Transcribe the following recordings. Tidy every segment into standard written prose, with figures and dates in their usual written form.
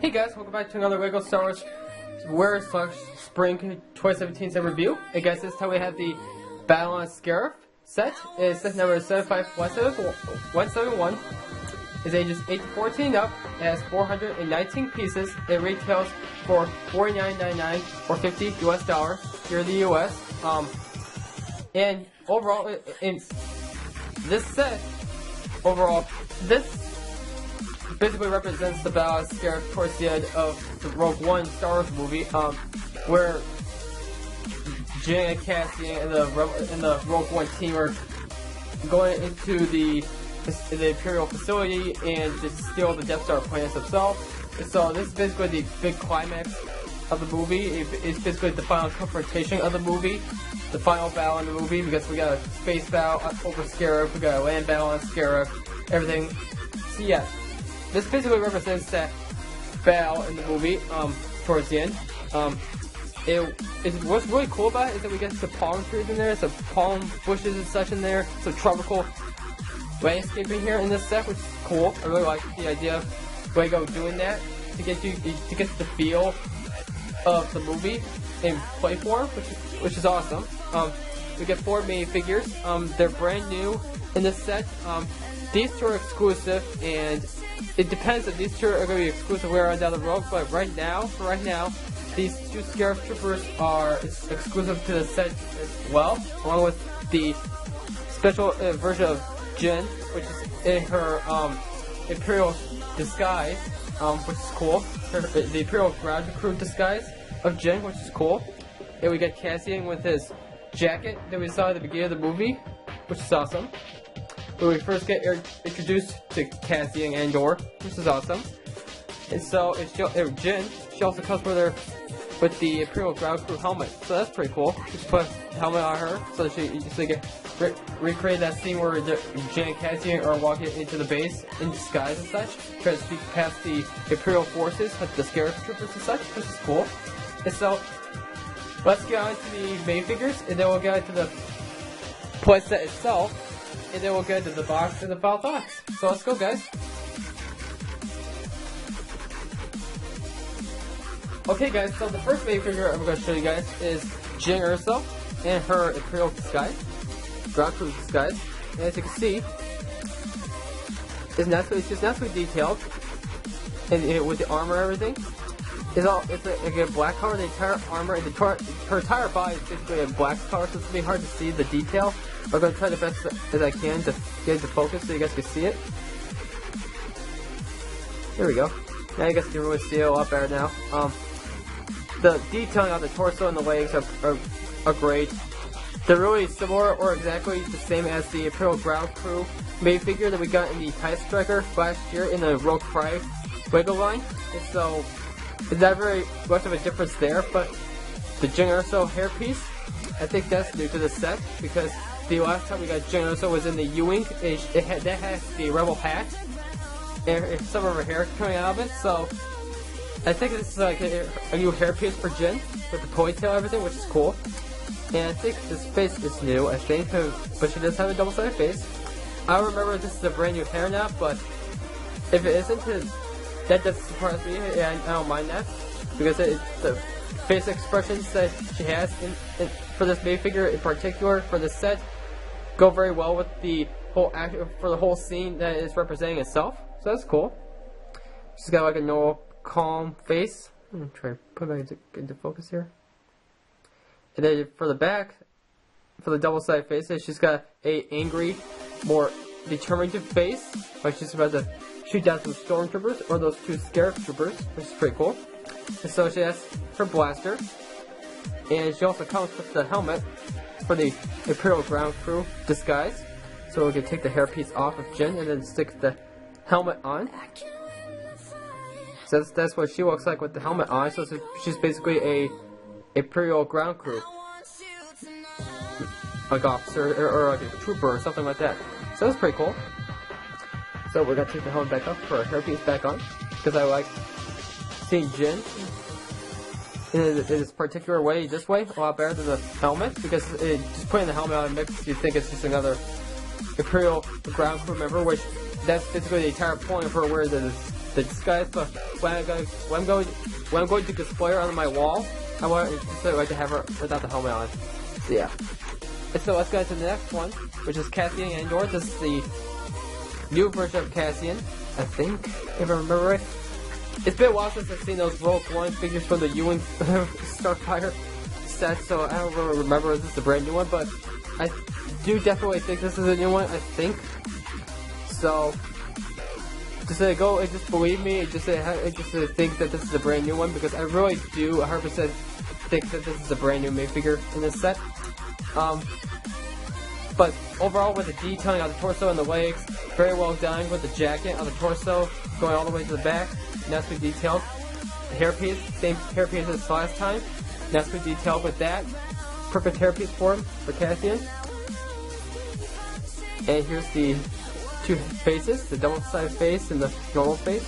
Hey guys, welcome back to another LEGO Star Wars Spring 2017 set review. Hey guys, this time we have the Battle on Scarif set. It's set number 75171. It's ages 8 to 14 up. It has 419 pieces. It retails for $49.99 or $50 US here in the US. And overall, in this set, this basically represents the Battle of Scarif towards the end of the Rogue One Star Wars movie, where Jyn and Cassian and the Rogue One team are going into the Imperial facility and to steal the Death Star plans themselves. So this is basically the big climax of the movie. It's basically the final confrontation of the movie, the final battle in the movie, because we got a space battle over Scarif, we got a land battle on Scarif, everything. So yeah, this basically represents that battle in the movie towards the end. What's really cool about it is that we get some palm trees in there, some palm bushes and such in there, some tropical landscaping here in this set, which is cool. I really like the idea of LEGO doing that to get the feel of the movie in play form, which is awesome. We get 4 main figures. They're brand new in this set. These two are exclusive, and it depends if these two are going to be exclusive later on down the road. But right now, these two Scarif troopers are exclusive to the set as well, along with the special version of Jyn, which is in her Imperial disguise, which is cool. The Imperial ground crew disguise of Jyn, which is cool. And we get Cassian with his jacket that we saw at the beginning of the movie, which is awesome. When we first get introduced to Cassian and Andor, which is awesome. And so Jyn, she also comes with the Imperial ground crew helmet, so that's pretty cool. Just put the helmet on her so she can recreate that scene where Jyn and Cassian are walking into the base in disguise and such, trying to sneak past the Imperial forces with the Scarif troopers and such, which is cool. And so let's get on to the main figures, and then we'll get into the playset itself, and then we'll get into the box and the final thoughts. So let's go, guys. Okay, guys, so the first main figure I'm going to show you guys is Jyn Erso and her Imperial disguise, ground crew disguise. And as you can see, it's just naturally detailed, and with the armor and everything. It's like a black color, the entire armor, and her entire body is basically a black color, so it's going to be hard to see the detail. I'm going to try the best as I can to get into focus so you guys can see it. There we go. Now you guys can really see it a lot better now. The detailing on the torso and the legs are great. They're really similar or exactly the same as the Imperial ground crew main figure that we got in the TIE Striker last year in the Rogue Pride LEGO line. And so it's not very much of a difference there, but the Jyn Erso hairpiece, I think that's new to the set, because the last time we got Jyn Erso was in the U-Wing, that has the Rebel hat, and some of her hair coming out of it, so I think this is like a new hairpiece for Jyn, with the ponytail and everything, which is cool. And I think this face is new, I think, but she does have a double-sided face. I don't remember if this is a brand new hair now, but if it isn't, that doesn't surprise me, and I don't mind that, because the face expressions that she has for this main figure in particular, for this set, go very well with the whole for the whole scene that it's representing itself. So that's cool. She's got like a normal, calm face. I'm gonna try to put it into focus here. And then for the back, for the double-sided face, she's got a angry, more determined face, like she's about to shoot down some stormtroopers or those 2 Scarif troopers, which is pretty cool. And so she has her blaster, and she also comes with the helmet for the Imperial ground crew disguise. So we can take the hairpiece off of Jyn and then stick the helmet on. So that's what she looks like with the helmet on. So she's basically a Imperial ground crew, like officer or like a trooper or something like that. So that's pretty cool. So we're gonna take the helmet back off, put our hairpiece back on, because I like seeing Jyn in this particular way, this way, a lot better than the helmet, because just putting the helmet on makes you think it's just another Imperial ground crew member, which that's basically the entire point of her wearing the disguise, but when I'm going to display her on my wall, I want to have her without the helmet on. So yeah. And so let's go to the next one, which is Cassian Andor. This is the new version of Cassian, I think, if I remember right. It's been a while since I've seen those Rogue One figures from the Ewan Starfire set, so I don't really remember if this is a brand new one, but I do definitely think this is a new one, I think. So, just believe me, just think that this is a brand new one, because I really do 100% think that this is a brand new minifigure in this set. But overall, with the detailing on the torso and the legs, very well done with the jacket on the torso, going all the way to the back, nicely detailed. The hairpiece, same hairpiece as last time, nicely detailed with that. Perfect hairpiece for him, for Cassian. And here's the two faces, the double-sided face and the normal face.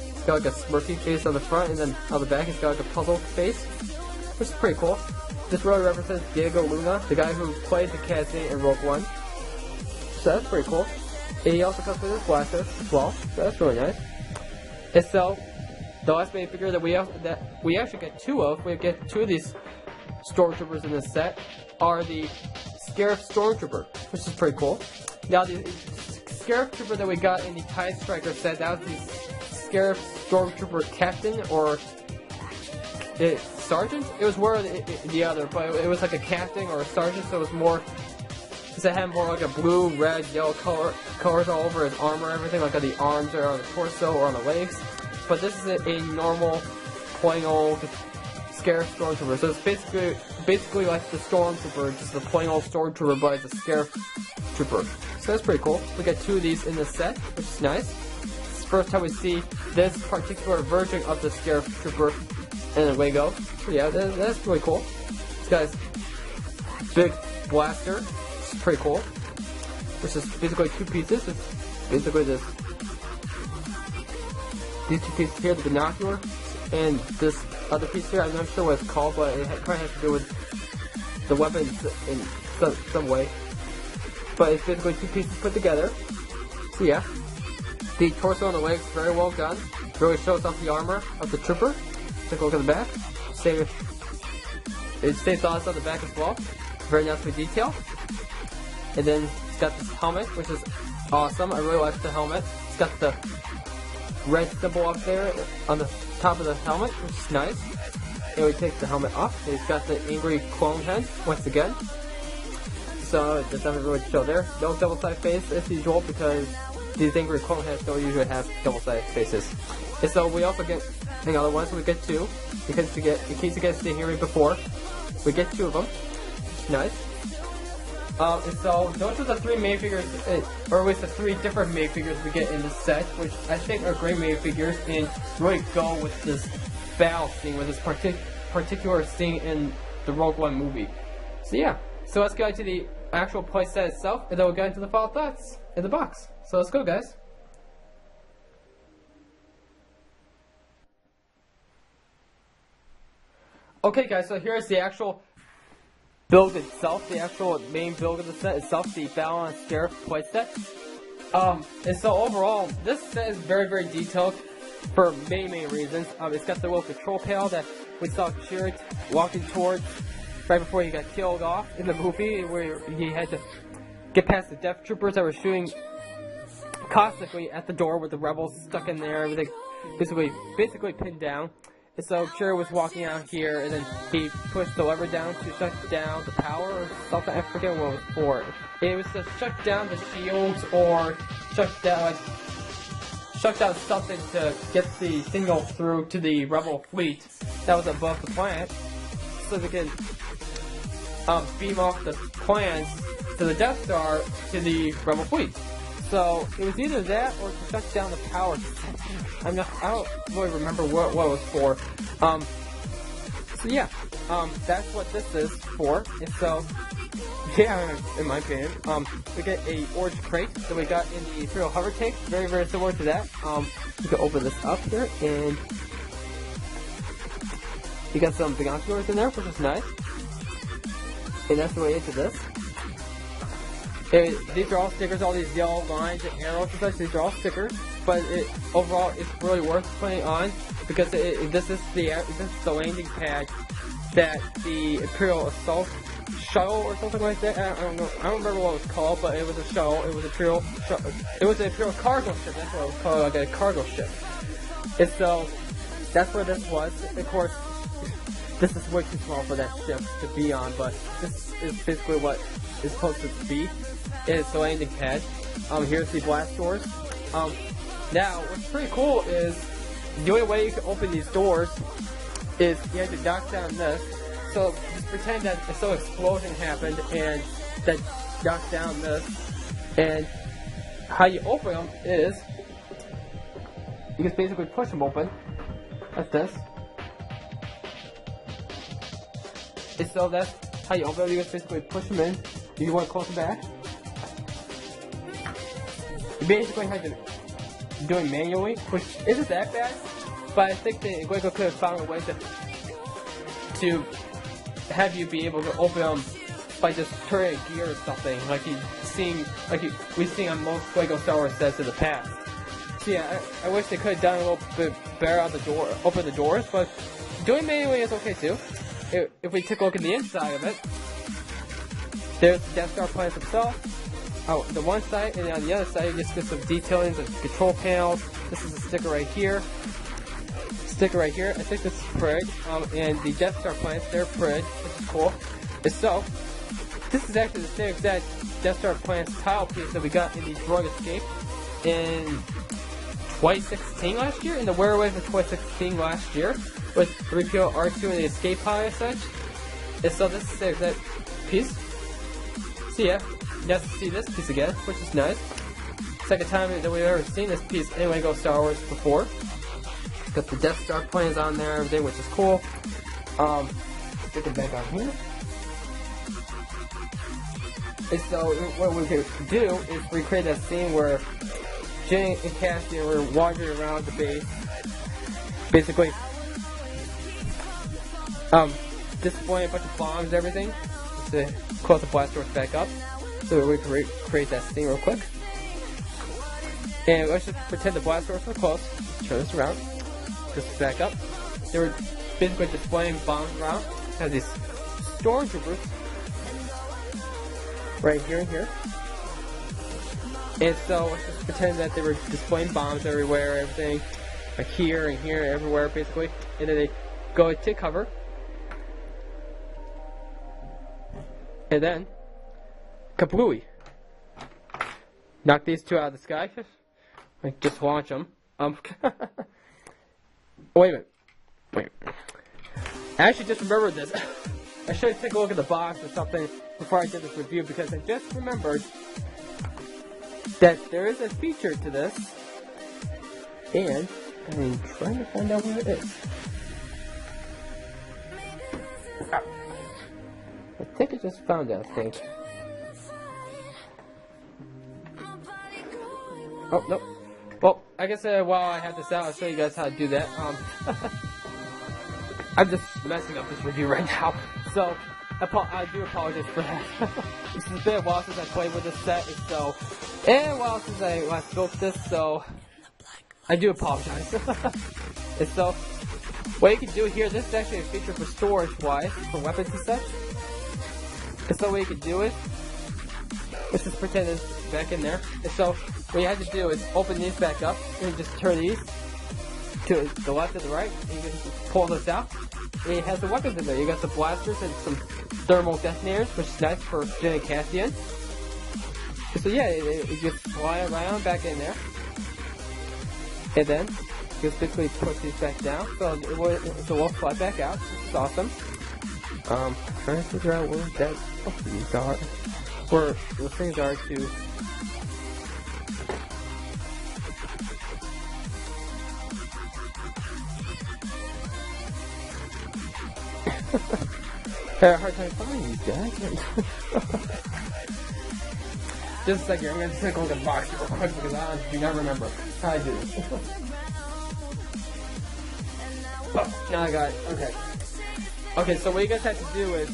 It's got like a smirky face on the front, and then on the back it's got like a puzzle face, which is pretty cool. This really represents Diego Luna, the guy who played the Cassian in Rogue One. So that's pretty cool. And he also comes with his blaster as well, so that's really nice. And so, the last minifigure that we actually get two of, we get two of these Stormtroopers in this set, are the Scarif Stormtrooper, which is pretty cool. Now, the Scarif Trooper that we got in the TIE Striker set, that was the Scarif Stormtrooper Captain, or Sergeant? It was one or the other, but it was like a captain or a sergeant, so it was more, because it had more like a blue, red, yellow colors all over his armor, everything, like on the arms or on the torso or on the legs. But this is a normal, plain old Scarif Stormtrooper. So it's basically like the Stormtrooper, just the plain old Stormtrooper, but it's a Scarif Trooper. So that's pretty cool. We got two of these in this set, which is nice. It's the first time we see this particular version of the Scarif Trooper in a Lego. So yeah, that's really cool. This guy's big blaster, which is pretty cool. Which is basically two pieces. It's basically these two pieces here, the binocular, and this other piece here. I'm not sure what it's called, but it kind of has to do with the weapon in some way. But it's basically two pieces put together. So yeah, the torso and the legs very well done. Really shows off the armor of the trooper. Take a look at the back. It stays honest on the back as well. Very nicely detailed. And then it's got this helmet, which is awesome. I really like the helmet. It's got the red symbol up there on the top of the helmet, which is nice. And we take the helmet off. And it's got the angry clone head once again. So it doesn't really show there. No double-sided face as usual, because these angry clone heads don't usually have double-sided faces. And so we also get another one, so we get two. In case you guys didn't hear me before, we get two of them. Nice. And so those are the three minifigures, or at least the three different minifigures we get in this set, which I think are great minifigures and really go with this battle scene, with this particular scene in the Rogue One movie. So yeah, so let's get into the actual playset itself, and then we'll get into the final thoughts in the box. So let's go, guys. Okay, guys, so here's the actual build itself, the actual main build of the set itself, the Battle on Scarif playset. And so overall, this set is very, very detailed for many reasons. It's got the little control panel that we saw Scarif walking towards right before he got killed off in the movie, where he had to get past the Death Troopers that were shooting constantly at the door with the rebels stuck in there, everything basically pinned down. And so Sherry was walking out here, and then he pushed the lever down to shut down the power or something. I forget what it was for. It was to shut down the shields or shut down something to get the signal through to the rebel fleet that was above the planet, so they can beam off the plans to the Death Star to the rebel fleet. So it was either that or to shut down the power. I don't really remember what it was for. So yeah, that's what this is for. And so, yeah, in my opinion, we get a orange crate that we got in the Imperial Hover Tank, very similar to that. You can open this up here, and you got some binoculars in there, which is nice. And that's the way into this. These are all stickers, all these yellow lines and arrows and such, these are all stickers, but overall it's really worth putting on because this is the landing pad that the Imperial Assault Shuttle or something like that. I don't know. I don't remember what it was called, but it was a shuttle. It was an Imperial cargo ship. That's what it was called, like a cargo ship. And so that's where this was. Of course, this is way too small for that ship to be on, but this is basically what it's supposed to be. It's the landing pad. Here's the blast doors. Now, what's pretty cool is the only way you can open these doors is you have to knock down this. So just pretend that some explosion happened and that knocked down this. And how you open them is you just basically push them open like this. And so that's how you open them. You just basically push them in. If you want to close them back, you basically have to do it manually, which isn't that bad. But I think that Lego could have found a way to have you be able to open them by just turning a gear or something, like we've seen on most Lego Star Wars sets in the past. So yeah, I wish they could have done a little bit better on the door, open the doors, but doing manually is okay too. If we take a look at the inside of it, there's the Death Star plans themselves. On the one side, and on the other side, you just get some detailing of the control panels. This is a sticker right here. I think this is Prig, and the Death Star plants, they're Prig, which is cool. And so, this is actually the same exact Death Star plants tile piece that we got in the Droid Escape in 2016 last year, in the Wearwave of 2016 last year, with 3PO, R2, and the Escape pod and such. And so this is the exact piece. So yeah, you have to see this piece again, which is nice. Second time that we've ever seen this piece in Lego Star Wars before. Got the Death Star plans on there, everything, which is cool. Stick it back on here. And so what we could do is recreate that scene where Jin and Cassian were wandering around the base, basically displaying a bunch of bombs and everything, just to close the blast doors back up. So we can recreate that scene real quick. And let's just pretend the blast doors were closed. Turn this around. Just back up. They were basically displaying bombs around. Have these stormtroopers right here and here. And so let's just pretend that they were displaying bombs everywhere, everything, like here and here, everywhere basically. And then they go to cover. And then, kablooey. Knock these two out of the sky. Like just launch them. Wait a minute. Wait. I actually just remembered this. I should take a look at the box or something before I did this review because I just remembered that there is a feature to this, and I'm trying to find out what it is. I think I just found it, I think. Oh, no. Well, I guess while I have this out, I'll show you guys how to do that. I'm just messing up this review right now, so I do apologize for that. This has been a while since I played with this set, and a while since I last built this, so I do apologize. And so, what you can do here, this is actually a feature for storage-wise, for weapons and such. And so what you can do is, let's just pretend it's back in there. And so, what you have to do is open these back up, and just turn these to the left and the right, and you can just pull this out. And it has the weapons in there. You got some blasters and some thermal detonators, which is nice for Jin and Cassian. And so yeah, it just slide around back in there. And then, you just basically push these back down, so it will slide back out. It's awesome. Trying to figure out where these are. Where those things are to... I had a hard time finding these guys. Just a second, I'm going to take a look at the box real quick because I do not remember how I do this. Oh, now I got it. Okay. Okay, so what you guys have to do is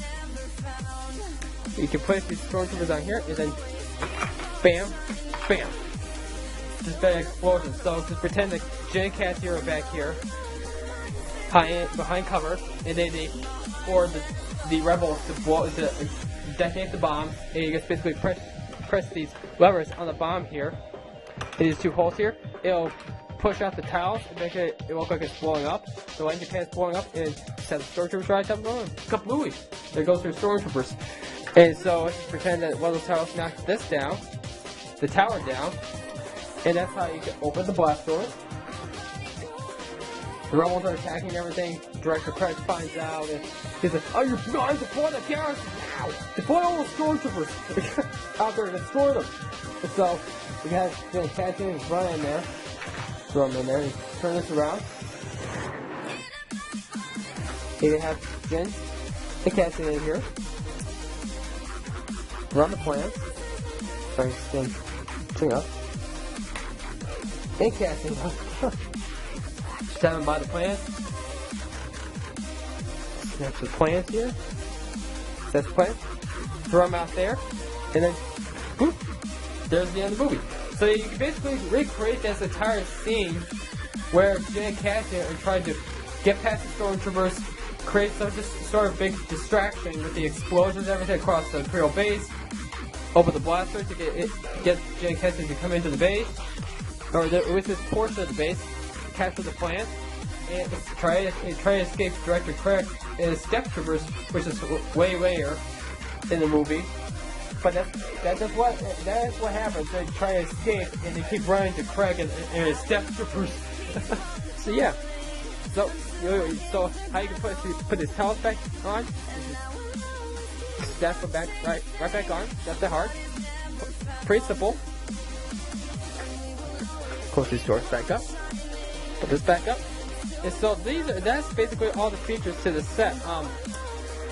you can place these stormtroopers on here and then bam, bam. Just big explosion. So just pretend that Jin and Cassie are back here, behind cover, and they for the rebels to detonate the bombs. And you just basically press these levers on the bomb here. These two holes here. It'll push out the tiles and make it look like it's blowing up. The engine can is blowing up and set the stormtroopers right up on kablooey. There goes their stormtroopers. And so let's just pretend that one of those tiles knocks this down, the tower down, and that's how you can open the blast doors. The rebels are attacking everything. Director Craig finds out and he's like, "Oh, you're going to deploy the garrison now! Deploy all the stormtroopers out there and destroy them!" And so we got Jin Cassian and run in there. Throw them in there and turn this around. Here you have Jin and Cassian in here. Run the plans. Sorry, string up. And Cassian. Stand by the plans. Snap the plans here. That's the plan. Throw them out there. And then, whoop, there's the end of the movie. So you can basically recreate this entire scene where Jin and Cassian are trying to get past the stormtroopers, create some just sort of big distraction with the explosions, everything across the Imperial base, open the blaster to get Jin and Cassian to come into the base, or with this portion of the base, capture the plant, and try to escape Director Craig and his step troopers, which is way later in the movie. But that's what happens. They try to escape and they keep running to Craig and his step troopers. So yeah. So how you can put his towels back on? Snap it back right back on. That's the heart. Pretty simple. Close these doors back up. Put this back up. And so that's basically all the features to the set.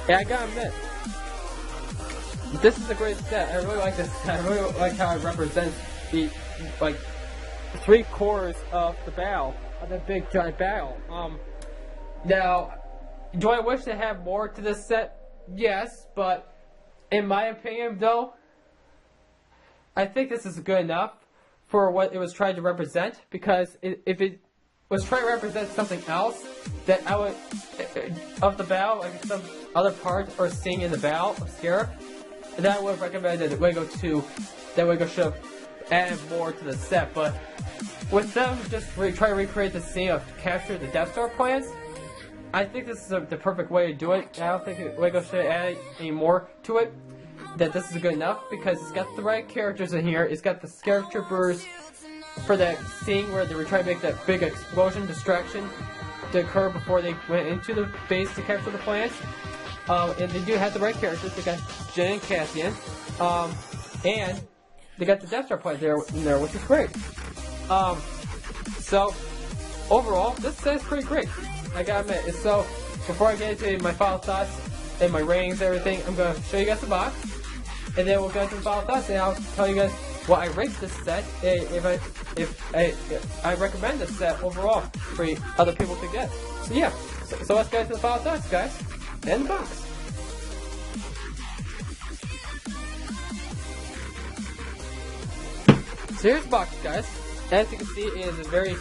And I gotta admit, this is a great set. I really like this set. I really like how it represents the 3 cores of the battle, of the big giant battle. Now, do I wish to have more to this set? Yes, but in my opinion, though, I think this is good enough for what it was trying to represent. Because if it was trying to represent something else that I would of the battle, like some other part or scene in the battle of Scarif, then I would have recommended that Lego should have added more to the set. But with them just trying to recreate the scene of capture the Death Star plans, I think this is the perfect way to do it. I don't think Lego should add any more to it. That this is good enough because it's got the right characters in here. It's got the Scarif troopers for that scene where they were trying to make that big explosion distraction to occur before they went into the base to capture the plants. And they do have the right characters. They got Jin and Cassian, and they got the Death Star plant there, which is great. So overall, this set is pretty great. I gotta admit. And so before I get into my final thoughts and my ratings, and everything, I'm gonna show you guys the box, and then we'll get into the final thoughts, and I'll tell you guys what I rate this set. If I recommend this set overall for other people to get. So yeah. So let's get into the final thoughts, guys. And the box. So here's the box, guys. As you can see, it is a very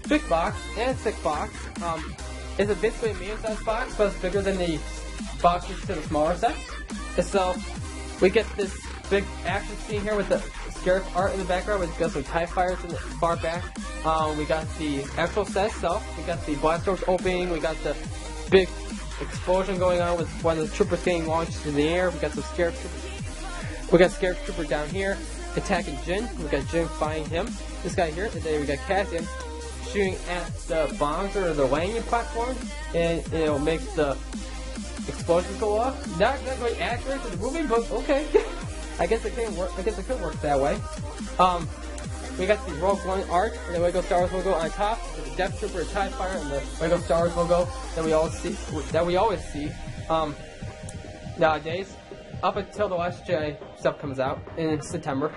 big box and thick box. It's basically a medium-sized box, but it's bigger than the boxes to the smaller sets. And so we get this big action scene here with the Scarif art in the background. We've got some TIE fighters in the far back. We got the actual set itself. We got the blast doors opening. We got the big explosion going on with one of the troopers getting launched in the air. We got some Scarif troopers. We got Scarif trooper down here attacking Jin. We got Jin fighting him. This guy here. And then we got Cassian shooting at the bombs or the landing platform, and it'll make the explosions go off. Not exactly accurate to the movie, but okay. I guess it can work. I guess it could work that way. We got the Rogue One art and the Lego Star Wars logo on top, with the Death Trooper, TIE Fighter, and the Lego Star Wars logo that we always see nowadays, up until the Last Jedi stuff comes out in September.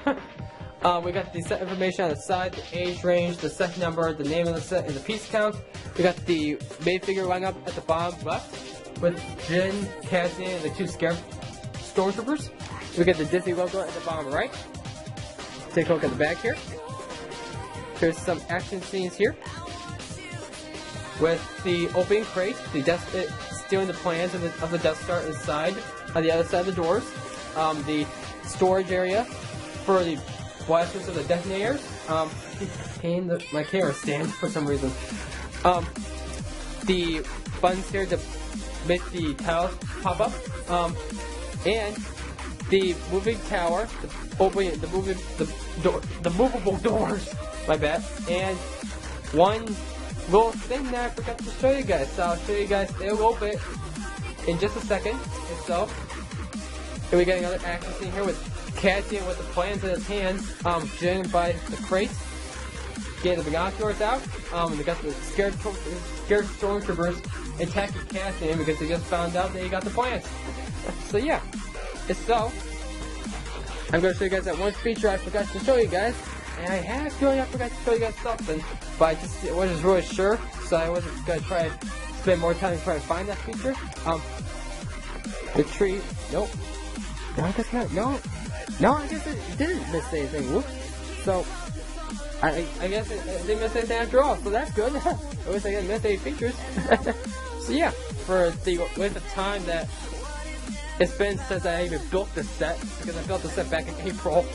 We got the set information on the side, the age range, the set number, the name of the set, and the piece count. We got the main figure lineup at the bottom left with Jin, Cassian, and the 2 Scarif stormtroopers. We got the Disney logo at the bottom right. take a look at the back here. Here's some action scenes here with the opening crate, stealing the plans of the Death Star inside on the other side of the doors, the storage area for the blasters of the detonators. My camera stand for some reason. The buttons here to make the tiles pop up, and the moving tower, the movable doors. My bad. And one little thing that I forgot to show you guys. So I'll show you guys a little bit in just a second. And so here we got another action scene here with Cassian with the plans in his hands, Jin by the crates, getting the binoculars out. They got the scared stormtroopers attacking Cassian because they just found out that he got the plans. So yeah, so I'm gonna show you guys that one feature I forgot to show you guys. And I had a feeling I forgot to show you guys something, but I wasn't really sure, so I wasn't gonna try to spend more time trying to find that feature. The tree, nope. No, I guess not. No, I guess it didn't miss anything. Whoops. So I guess it didn't miss anything after all. So that's good. At least I didn't miss any features. So yeah, for the length of time that it's been since I even built this set, because I built the set back in April.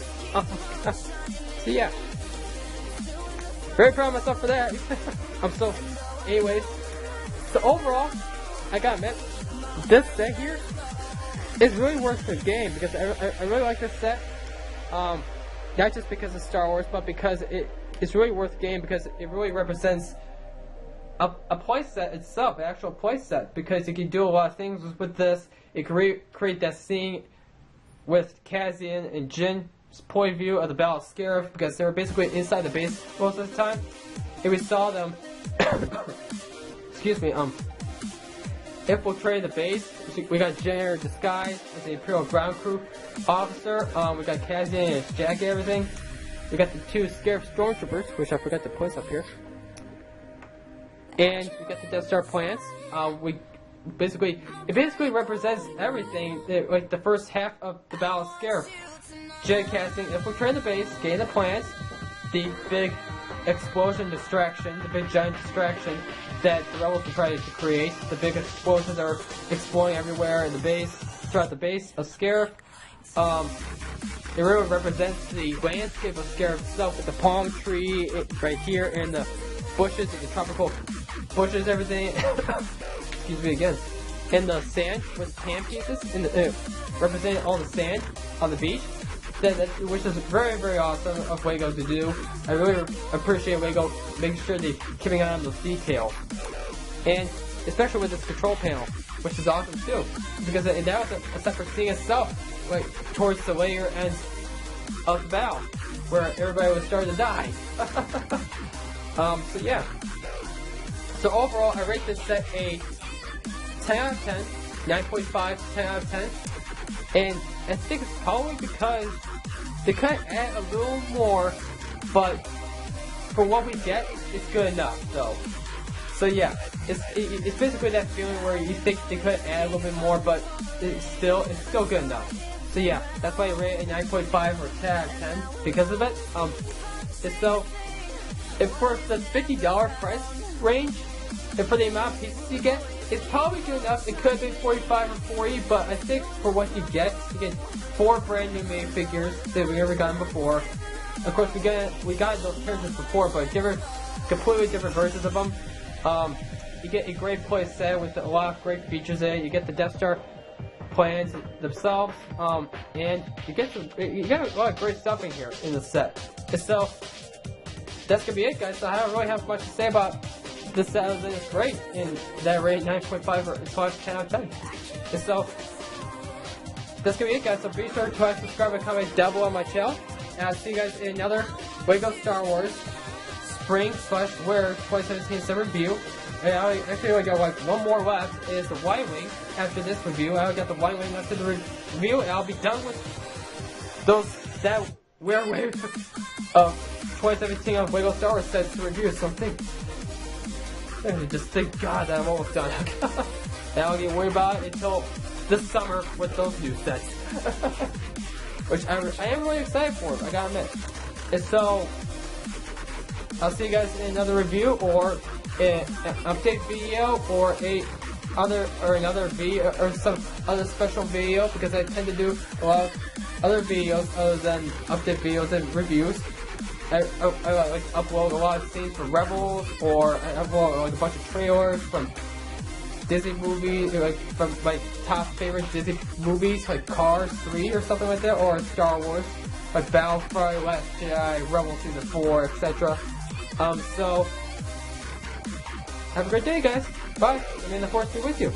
So yeah, very proud of myself for that. Anyways, so overall, I gotta admit, this set here is really worth the game, because I really like this set. Not just because of Star Wars, but because it's really worth the game, because it really represents a playset itself, an actual playset, because you can do a lot of things with this. It can create that scene with Cassian and Jin point of view of the Battle of Scarif, because they were basically inside the base most of the time, and we saw them excuse me, infiltrate the base. We got Jin disguised as the Imperial ground crew officer. We got Cassian in his jacket, everything. We got the two Scarif stormtroopers, which I forgot to place up here, and we got the Death Star plans. It basically represents everything, like the first half of the Battle of Scarif. Jin Cassian infiltrating the base, getting the plans, the big explosion distraction, the big giant distraction that the rebels were trying to create, the big explosions that are exploding everywhere in the base, throughout the base of Scarif. It really represents the landscape of Scarif itself, with the palm tree right here, and the bushes, and the tropical bushes, everything. Excuse me again. And the sand with hand pieces, and representing all the sand on the beach. Which is very, very awesome of LEGO to do. I really appreciate LEGO making sure they're keeping an eye on those details. And especially with this control panel, which is awesome too. Because that was a separate scene itself, like towards the later ends of the battle, where everybody was starting to die. So yeah. So overall, I rate this set a 10 out of 10, 9.5, 10 out of 10. And I think it's probably because they could add a little more, but for what we get, it's good enough, though. So yeah, it's basically that feeling where you think they could add a little bit more, but it's still good enough. So yeah, that's why I rate it a 9.5 or 10 out of 10 because of it. If for the $50 price range, and for the amount of pieces you get, it's probably good enough. It could have been 45 or 40, but I think for what you get 4 brand new main figures that we never gotten before. Of course, we got those characters before, but completely different versions of them. You get a great play set with a lot of great features in it. You get the Death Star plans themselves, and you get a lot of great stuff in here in the set. And so that's gonna be it, guys. So I don't really have much to say about this set other than it's great, and that rate 9.5 or 10 out of 10. And so that's gonna be it, guys. So be sure to subscribe and comment down below on my channel, and I'll see you guys in another LEGO Star Wars Spring/Winter 2017 summer review. And I actually only got like one more left, is the Y-Wing. After this review, I only got the Y-Wing left in the review, and I'll be done with that weird wave of 2017 of LEGO Star Wars sets to review. So just thank God that I'm almost done. And I'll get worried about it until this summer with those new sets. Which I am really excited for, I gotta admit. And so, I'll see you guys in another review or an update video or another video or some other special video, because I tend to do a lot of other videos other than update videos and reviews. I like upload a lot of scenes from Rebels, or I upload like a bunch of trailers from Disney movies, like from my top favorite Disney movies, like Cars 3 or something like that, or Star Wars, like Battlefront, Last Jedi, Rebels Season 4, etc. So have a great day, guys. Bye. And may the force be with you.